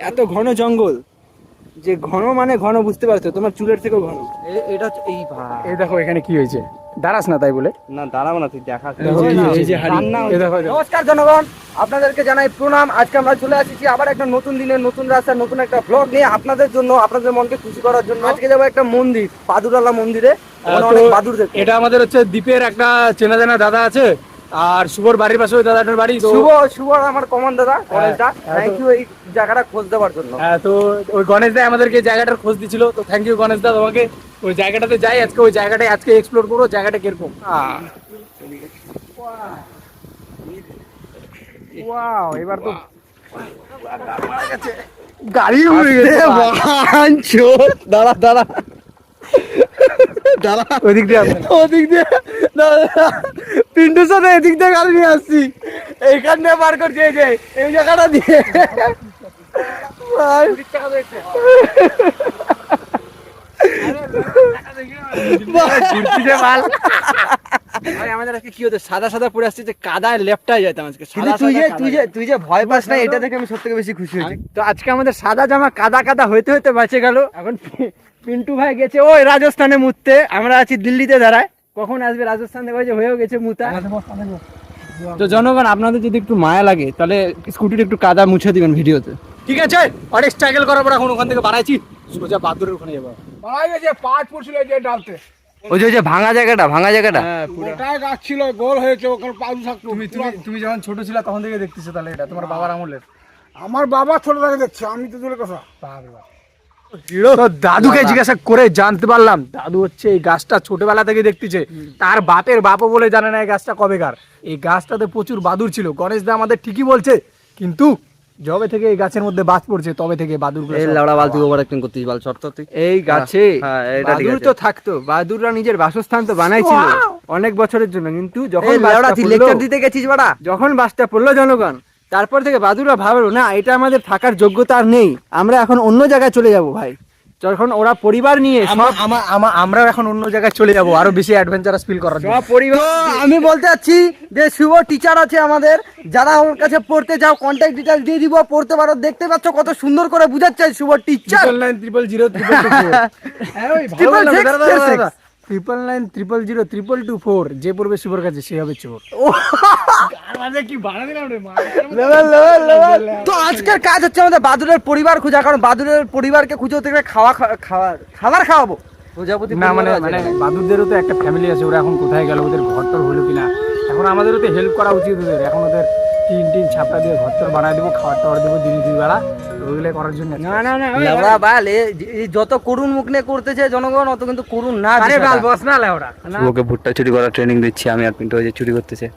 এত ঘন জঙ্গল, যে ঘন মানে ঘন, বুঝতে পারছো? তোমার চুলের থেকেও ঘন। এটা এই ভাই, এই দেখো এখানে কি হয়েছে, দাঁড়াস না তাই বলে। না দাঁড়াবো না, তুই দেখা। নমস্কার জনগণ, আপনাদেরকে জানাই প্রণাম। আজকে আমরা চলে আসছি আবার একটা নতুন দিনের নতুন রাস্তার নতুন একটা ব্লগ নিয়ে আপনাদের জন্য, আপনাদের মনকে খুশি করার জন্য। আজকে যাবো একটা মন্দির, বাদুরালা মন্দিরে। অনেক বাদুর দেখতে। এটা আমাদের হচ্ছে দ্বীপের একটা চেনা জানা দাদা আছে, আর শুভর বাড়ির পাশে ওই দাদাটার বাড়ি। শুভ আমার কমন দাদা, গণেশদা, থ্যাংক ইউ এই জায়গাটা খোঁজ দেওয়ার জন্য। হ্যাঁ, তো ওই গণেশ দা আমাদেরকে জায়গাটার খোঁজ দিছিল, তো থ্যাংক ইউ গণেশ দা তোমাকে। ওই জায়গাটাতে যাই আজকে, ওই জায়গাটায় আজকে এক্সপ্লোর করবো জায়গাটা কিরকম। ওয়াও, এবার তো গাড়ি উড়ে গেছে। দাঁড়া দাঁড়া দাঁড়া, ওদিক দিয়ে পিন্টুর সাথে এদিক দিয়ে গাড়ি নিয়ে আসছি, এইখান দিয়ে পার করছি, এই জায়গাটা দিয়ে। আমাদের আজকে কি হতো, সাদা সাদা পরে আসছে, যে কাদায় লেপটায় যেতাম আজকে। তুই যে ভয় পাস না, এটা দেখে আমি সব থেকে বেশি খুশি হয়েছি। তো আজকে আমাদের সাদা জামা কাদা কাদা হইতে হইতে বাঁচে গেল। এখন পিন্টু ভাই গেছে ওই রাজস্থানে মুততে, আমরা আছি দিল্লিতে দাঁড়ায়। কখন আসবে রাজস্থান থেকে, হয়েও গেছে মুতা। তো জনগণ, আপনাদের যদি একটু মায়া লাগে তাহলে স্কুটির একটু কাদা মুছে দিবেন ভিডিওতে, ঠিক আছে? অনেক স্ট্রাগল করার পর এখন ওখান থেকে বাড়াইছি, সোজা বাদুরের ওখানে যাবো। বাড়াই গেছে, 5 ফুট ছিল যে ডালতে। ওই যে ভাঙা জায়গাটা, হ্যাঁ, পুরোটাই গাছ ছিল, গোল হয়েছে, ওখানে পাউডু থাকতো। তুমি যখন ছোট ছিল তখন থেকে দেখতেছো তাহলে? এটা তোমার বাবার আমলের? আমার বাবা ছোট থেকে দেখছে, আমি তো দূরে কথা। তো দাদুকে জিজ্ঞাসা করে জানতে পারলাম, দাদু হচ্ছে এই গাছটা ছোটবেলা থেকে দেখতেছে, তার বাপের বাপও বলে জানে না এই গাছটা কবেকার। এই গাছটাতে প্রচুর বাদুর ছিল, গণেশ দা আমাদের ঠিকই বলছে, কিন্তু যবে থেকে এই গাছের মধ্যে বাজ পড়ছে তবে থেকে বাদুরগুলো এই গাছে বাদুর তো থাকতো, বাদুররা নিজের বাসস্থান তো বানাইছিল অনেক বছরের জন্য, কিন্তু যখন লেকচার দিতে গেছিস বাড়া, যখন বাসটা পড়লো জনগণ, তারপর থেকে বাদুররা ভাবলো না এটা আমাদের থাকার যোগ্যতা আর নেই, আমরা এখন অন্য জায়গায় চলে যাব ভাই। যখন ওরা পরিবার নিয়ে আমরাও এখন অন্য জায়গায় চলে যাব, আরো বেশি অ্যাডভেঞ্চারাস ফিল করার জন্য। আমি বলতে চাচ্ছি যে শুভ টিচার আছে আমাদের, যারা ওর কাছে পড়তে যাও কন্ট্যাক্ট ডিটেইলস দিয়ে দিব, পড়তে পারো। দেখতে পাচ্ছ কত সুন্দর করে বুঝাচ্ছে শুভ টিচার। 990000000000000000 যে পড়বে শুভর কাছে সে হবে চোর। তো আজকের কাজ হচ্ছে আমাদের বাদুরের পরিবার খোঁজা, কারণ বাদুরের পরিবারকে খুঁজে থেকে খাবার খাওয়াবো। প্রজাপতি না মানে বাদুরদেরও তো একটা ফ্যামিলি আছে, ওরা এখন কোথায় গেল, ওদের ঘর টর হলো কিনা, এখন আমাদেরও তো হেল্প করা উচিত ওদের। এখন ওদের টিন ছাপটা দিয়ে ঘর টর বানায় দেবো, খাবার টাবার দেবো দিন 2 বেলা, ওইগুলো করার জন্য। যত করুণ মুখ নিয়ে করতেছে জনগণ, অত কিন্তু করুণ না। বস না লেওড়া, ওকে ভুট্টা চুরি করার ট্রেনিং দিচ্ছি আমি, আর পিন্টু ওই যে চুরি করতেছে।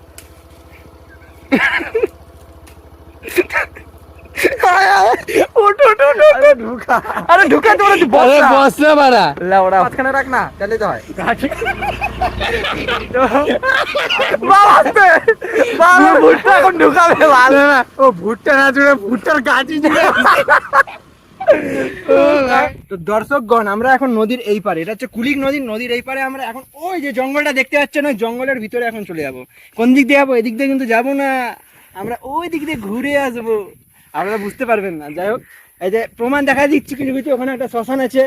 দর্শকগণ, আমরা এখন নদীর এই পারে, এটা হচ্ছে কুলিক নদীর এই পারে আমরা এখন ওই যে জঙ্গলটা দেখতে পাচ্ছেন, ওই জঙ্গলের ভিতরে এখন চলে যাবো। কোন দিক দিয়ে যাবো? এদিক দিয়ে কিন্তু যাবো না, আমরা ওই দিক দিয়ে ঘুরে আসবো, আপনারা বুঝতে পারবেন না। যাই হোক, এই যে প্রমাণ দেখা দিচ্ছি কিছু কিছু, ওখানে একটা শ্মশান আছে,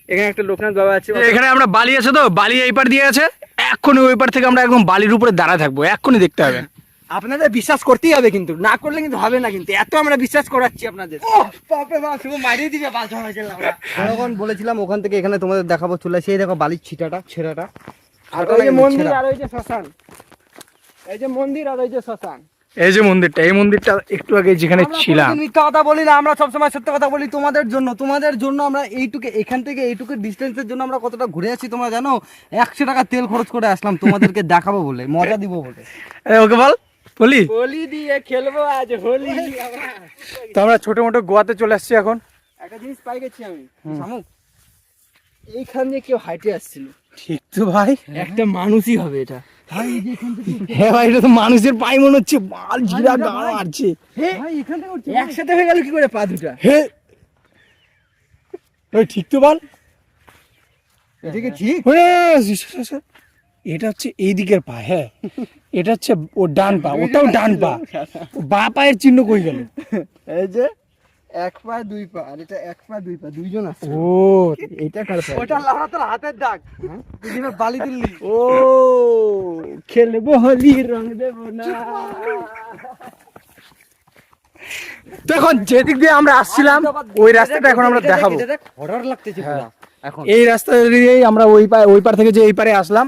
এখানে একটা লোকনাথ বাবা আছে, এখানে আমরা বালি আছে, তো বালি এই পার দিয়ে আছে, এক্ষুনি ওই পার থেকে আমরা একদম বালির উপরে দাঁড়া থাকবো, এক্ষুনি দেখতে হবে। আপনাদের বিশ্বাস করতেই হবে, কিন্তু না করলে কিন্তু হবে না, কিন্তু এত আমরা বিশ্বাস করাচ্ছি আপনাদের। যখন বলেছিলাম ওখান থেকে এখানে তোমাদের দেখাবো, চলে সেই দেখো বালির ছেঁড়াটা, আর ওই যে মন্দির, আর ওই যে শ্মশান, এই যে মন্দির আর ওই যে শ্মশান। এই যে মন্দিরটা, এই মন্দিরটা একটু আগে যেখানে ছিলাম। মিথ্যা কথা বলি না, আমরা সবসময় সত্য কথা বলি। তোমাদের জন্য আমরা এখান থেকে এইটুকু ডিস্টেন্সের জন্য আমরা কতটা ঘুরে আসছি তোমরা জানো। 100 টাকা তেল খরচ করে আসলাম তোমাদেরকে দেখাবো বলে, মজা দিব বলে। ওকে বল, হোলি দিয়ে খেলবো আজ হোলি। তো আমরা ছোট মোটো গোয়াতে চলে আসছি এখন। একটা জিনিস পাই গেছি আমি, শামুক, এইখান দিয়ে কেউ হাইটে আসছিল। ঠিক তো ভাই, একটা মানুষই হবে এটা। হ্যাঁ ভাই, এটা তো মানুষের পাই মনে হচ্ছে, বাল জিরা গাড় মারছে। একসাথে হয়ে গেল কি করে পা দুটা? হে ঠিক তো বল, এদিকে ঠিক। এটা হচ্ছে এই দিকের পা, হ্যাঁ এটা হচ্ছে ওর ডান পা, ওটাও ডান পা, বা পায়ের চিহ্ন কই গেল? এই যে এক পা দুই পা, আর এটা এক পা দুই পা, দুইজন আছে। ও এইটা কার পা? ওটা লাউড়া তোর হাতের দাগ, তুই বালি তুললি। ও খেলবো হোলি রং দেব না। তো এখন যেদিক দিয়ে আমরা আসছিলাম ওই রাস্তাটা এখন আমরা দেখাবো। হরর লাগতেছে পুরো এখন। এই রাস্তা দিয়েই আমরা ওই পার থেকে যে এই পারে আসলাম,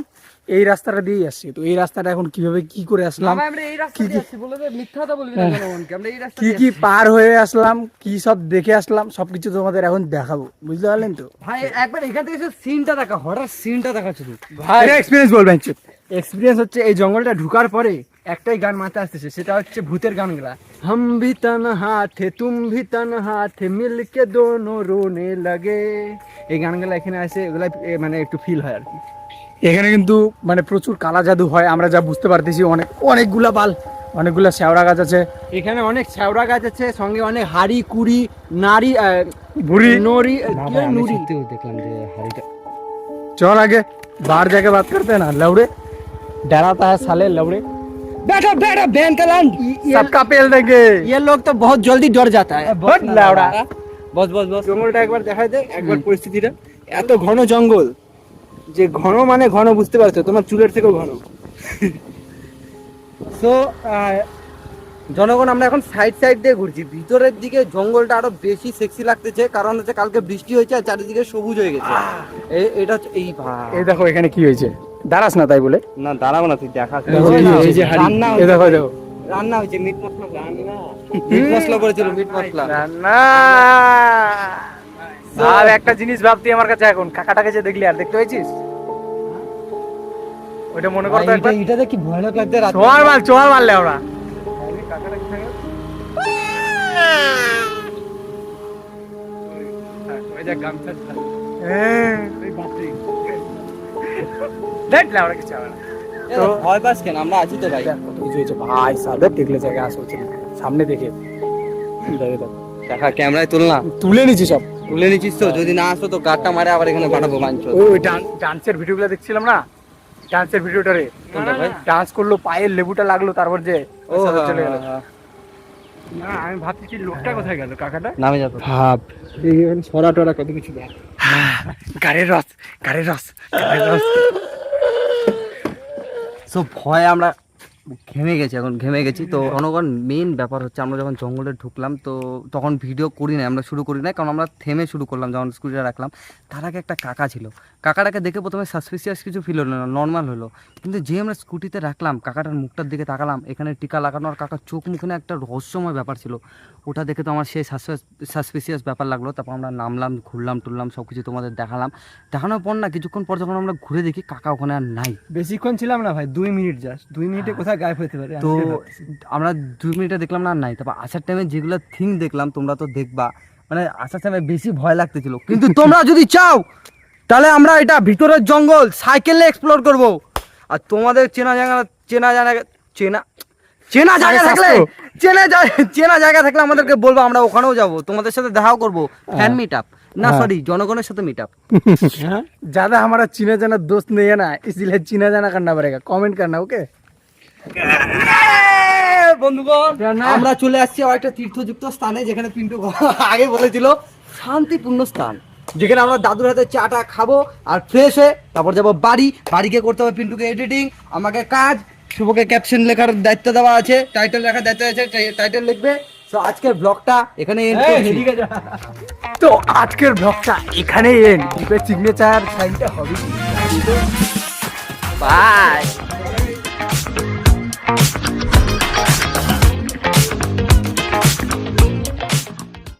এই রাস্তাটা দিয়েই আসছি। তো এই রাস্তাটা এখন কিভাবে কি করে আসলাম, আমরা এই রাস্তা দিয়ে আসছি, বলে দে, মিথ্যা কথা বলবি না জনগণকে। আমরা এই রাস্তা কি কি পার হয়ে আসলাম, কি সব দেখে আসলাম, সবকিছু তোমাদের এখন দেখাবো, বুঝতে পারলেন তো? ভাই একবার এখান থেকে সিনটা দেখা, হরর সিনটা দেখা শুধু। ভাই এক্সপিরিয়েন্স বলবেন। এক্সপিরিয়েন্স হচ্ছে এই জঙ্গলটা ঢুকার পরে একটাই গান মাথায় আসতেছে, সেটা হচ্ছে ভূতের গানগুলা। হাম ভি তনহা থে তুম ভি তনহা থে মিলকে দোনো রোনে লাগে, এই গানগুলা এখানে আসে, এগুলা মানে একটু ফিল হয় আর কি। এখানে কিন্তু মানে প্রচুর কালা জাদু হয়, আমরা যা বুঝতে পারতেছি। অনেকগুলা বাল, অনেকগুলা শেওড়া গাছ আছে এখানে অনেক শেওড়া গাছ আছে, সঙ্গে অনেক হাড়ি কুড়ি নারী বুড়ি নড়ি নুরি দেখলাম যে হাড়িটা। चल आगे बाहर जाके बात करते हैं ना। लौड़े डराता है साले लौड़े, बैठो बैठो बहन का लंड, सबका पेल देंगे। ये लोग तो बहुत जल्दी डर जाता है। बहुत लाउडा। बस बस बस জঙ্গলটা একবার দেখাই দে, একবার পরিস্থিতিটা। এত ঘন জঙ্গল, যে ঘন মানে ঘন, বুঝতে পারছো, তোমার চুলের থেকেও ঘন। সো জনগণ, আমরা এখন সাইড সাইড দিয়ে ঘুরছি। ভিতরের দিকে জঙ্গলটা আরো বেশি সেক্সি লাগতেছে, কারণ হচ্ছে কালকে বৃষ্টি হয়েছে আর চারিদিকে সবুজ হয়ে গেছে। এটা হচ্ছে এই ভাই, এই দেখো এখানে কি হয়েছে, দাঁড়াস না তাই বলে। না দাঁড়াবো না, তুই দেখা। দেখো কি হয়েছে, এই যে হাড়ি। রান্না, এই দেখো দেখো রান্না হয়েছে, মিট মশলা, রান্না মিট মশলা করেছিল, মিট মশলা রান্না। আর একটা জিনিস ভাবতি আমার কাছে এখন, কাকাটাকে যে দেখলি আর দেখতে পেয়েছিস, ওইটা মনে করতে একবার। এটাতে কি ভয়ানক লাগছে রাত। চোয়ার মারলে আমরা। দেখ লাউড়া কিছু হবে না। তো ভয় পাস কেন, আমরা আছি তো ভাই। দেখ কত কিছু হয়েছে ভাই, সাদা দেখলে জায়গা আসা হচ্ছে না। সামনে দেখে দেখা ক্যামেরায় তুলনা তুলে নিছি সব। তুলে নিচ্ছিস তো, যদি না আসতো তো গাড়টা মারে আবার এখানে পাঠাবো মাঞ্চ। ওই ডান্সের ভিডিওগুলো দেখছিলাম না, ডান্সের ভিডিওটা রে, ভাই ডান্স করলো, পায়ের লেবুটা লাগলো, তারপর যে ও চলে গেল। না আমি ভাবছি কি লোকটা কোথায় গেল, কাকাটা নামে যাবে। ভাব ছড়া টড়া কত কিছু দেখ। গাড়ির রস, গাড়ির রস, গাড়ির রস। সো ভয় আমরা ঘেমে গেছি, এখন ঘেমে গেছি। তো জনগণ, মেইন ব্যাপার হচ্ছে আমরা যখন জঙ্গলে ঢুকলাম তো তখন ভিডিও করি না, আমরা শুরু করি না, কারণ আমরা থেমে শুরু করলাম যখন স্কুটিটা রাখলাম। তার আগে একটা কাকা ছিল, কাকাটাকে দেখে প্রথমে সাসপিসিয়াস কিছু ফিল হলো না, নর্মাল হলো। কিন্তু যে আমরা স্কুটিতে রাখলাম, কাকাটার মুখটার দিকে তাকালাম, এখানে টিকা লাগানো, আর কাকার চোখ মুখে না একটা রহস্যময় ব্যাপার ছিল। ওটা দেখে তো আমার সেই সাসপিসিয়াস ব্যাপার লাগলো। তারপর আমরা নামলাম, ঘুরলাম টুরলাম, সব কিছু তোমাদের দেখানোর পর না, কিছুক্ষণ পর যখন আমরা ঘুরে দেখি কাকা ওখানে আর নাই। বেশিক্ষণ ছিলাম না ভাই, 2 মিনিট, জাস্ট 2 মিনিটে কোথায় গায়েব হতে পারে। তো আমরা 2 মিনিটে দেখলাম না আর নাই। তারপর আসার টাইমে যেগুলো থিং দেখলাম, তোমরা তো দেখবা, মানে আসার টাইমে বেশি ভয় লাগতেছিল। কিন্তু তোমরা যদি চাও তাহলে আমরা এটা ভিতরের জঙ্গল সাইকেলে এক্সপ্লোর করব। আর তোমাদের চেনা জায়গা থাকলে আমাদেরকে বলবো, আমরা ওখানেও যাব, তোমাদের সাথে দেখাও করবো। ফ্যান মিট আপ না, সরি, জনগণের সাথে মিট আপ। ज्यादा हमारा चीना जाना दोस्त नहीं है ना, इसलिए चीना जाना करना पड़ेगा, कमेंट करना। ओके বন্ধুগণ, আমরা চলে আসছি আবার একটা তীর্থযুক্ত স্থানে, যেখানে পিন্টু আগে বলেছিল শান্তিপূর্ণ স্থান, যেখানে আমরা দাদুর হাতে চাটা খাবো আর ফ্রেশ হয়ে তারপর যাবো বাড়ি গিয়ে করতে হবে পিন্টুকে এডিটিং, আমাকে কাজ, শুভকে ক্যাপশন লেখার দায়িত্ব দেওয়া আছে, টাইটেল লেখার দায়িত্ব আছে, টাইটেল লিখবে। তো আজকের ব্লগটা এখানে এন্ড করছি। তো আজকের ব্লগটা এখানেই এন্ড। সিগনেচার সাইনটা হবে, বাই।